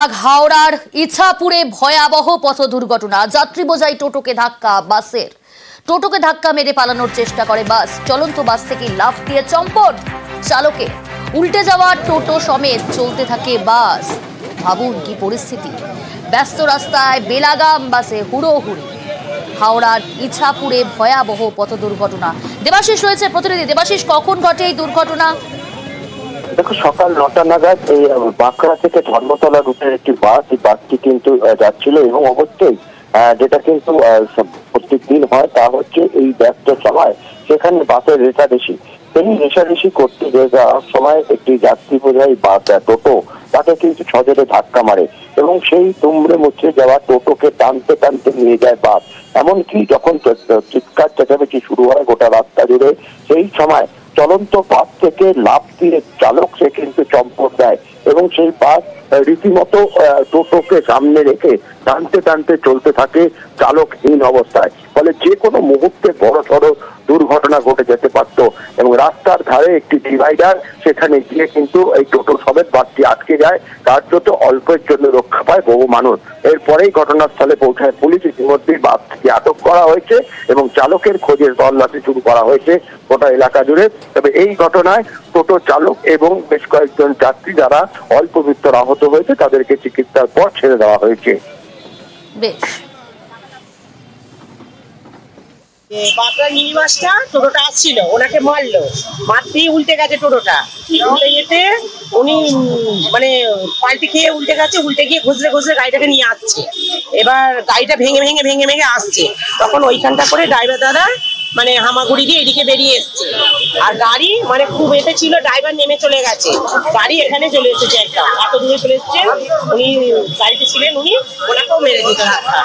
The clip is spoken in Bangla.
হাওড়ার ইছাপুরে ভয়াবহ পথ দুর্ঘটনা। যাত্রী বোঝাই টোটোকে ধাক্কা, বাসের টোটোকে ধাক্কা মেরে পালানোর চেষ্টা করে বাস। চলন্ত বাস থেকে লাফ দিয়ে চম্পট চালকে, উল্টে যাওয়া টোটো সমেত চলতে থাকে বাস। ভাবুন কি পরিস্থিতি, ব্যস্ত রাস্তায় বেলাগাম বাসে হুড়োহুড়ি। হাওড়ার ইছাপুরে ভয়াবহ পথ দুর্ঘটনা। দেবাশিস রয়েছে প্রতিনিধি। দেবাশিস, কখন ঘটে এই দুর্ঘটনা? দেখো, সকাল 9টা নাগাদ এই বাঁকুড়া থেকে ধর্মতলা রুটের একটি বাস, এই বাসটি কিন্তু যাচ্ছিল এবং অবশ্যই যেটা কিন্তু প্রত্যেক দিন হয় তা হচ্ছে এই ব্যস্ত সময় সেখানে বাসের রেষারেষি। সেই রেষারেষি করতে যাওয়ার সময় একটি যাত্রী বোঝাই বাস টোটো তাকে কিন্তু সজোরে ধাক্কা মারে এবং সেই দুমড়ে মুচড়ে যাওয়া টোটোকে টানতে টানতে নিয়ে যায় বাস। এমনকি যখন চিৎকার চেঁচামেচি শুরু হয় গোটা রাস্তা জুড়ে, সেই সময় চলন্ত বাস থেকে লাফ দিয়ে চালক সে কিন্তু চম্পট দেয় এবং সেই বাস রীতিমতো টোটোকে সামনে রেখে টানতে টানতে চলতে থাকে চালকহীন অবস্থায়। ফলে যে কোনো মুহূর্তে বড় সড়ো দুর্ঘটনা ঘটে যেতে পারত এবং রাস্তার ধারে একটি ডিভাইডার, সেখানে গিয়ে কিন্তু এই টোটো সমেত বাসটি আটকে যায়। কার্যত অল্পের জন্য রক্ষা পায় বহু মানুষ। এরপরেই ঘটনাস্থলে পৌঁছায় পুলিশ। ইতিমধ্যেই বাসটিকে আটক করা হয়েছে এবং চালকের খোঁজের তল্লাশি শুরু করা হয়েছে গোটা এলাকা জুড়ে। তবে এই ঘটনায় টোটো চালক এবং বেশ কয়েকজন যাত্রী যারা অল্প বিস্তর আহত হয়েছে তাদেরকে চিকিৎসার পর ছেড়ে দেওয়া হয়েছে। বেশ, বাঁকুড়া মিনিবাসটা টোটোটা আসছিল, ওনাকে মারলো, মারতেই উল্টে গেছে টোটোটা। উল্টে যেতে উনি মানে পাল্টি খেয়ে উল্টে গেছে, উল্টে গিয়ে ঘুষরে ঘুষরে গাড়িটাকে নিয়ে আসছে। এবার গাড়িটা ভেঙে ভেঙে ভেঙে ভেঙে আসছে, তখন ওইখানটা করে ড্রাইভার দাদা মানে হামাগুড়ি দিয়ে এদিকে বেরিয়ে এসছে। আর গাড়ি মানে খুব এতে ছিল, ড্রাইভার নেমে চলে গেছে, গাড়ি এখানে চলে এসেছে, একটা এত দূরে চলে এসছে। উনি গাড়িতে ছিলেন, উনি ওনাকেও মেরে দিতে ধাক্কা।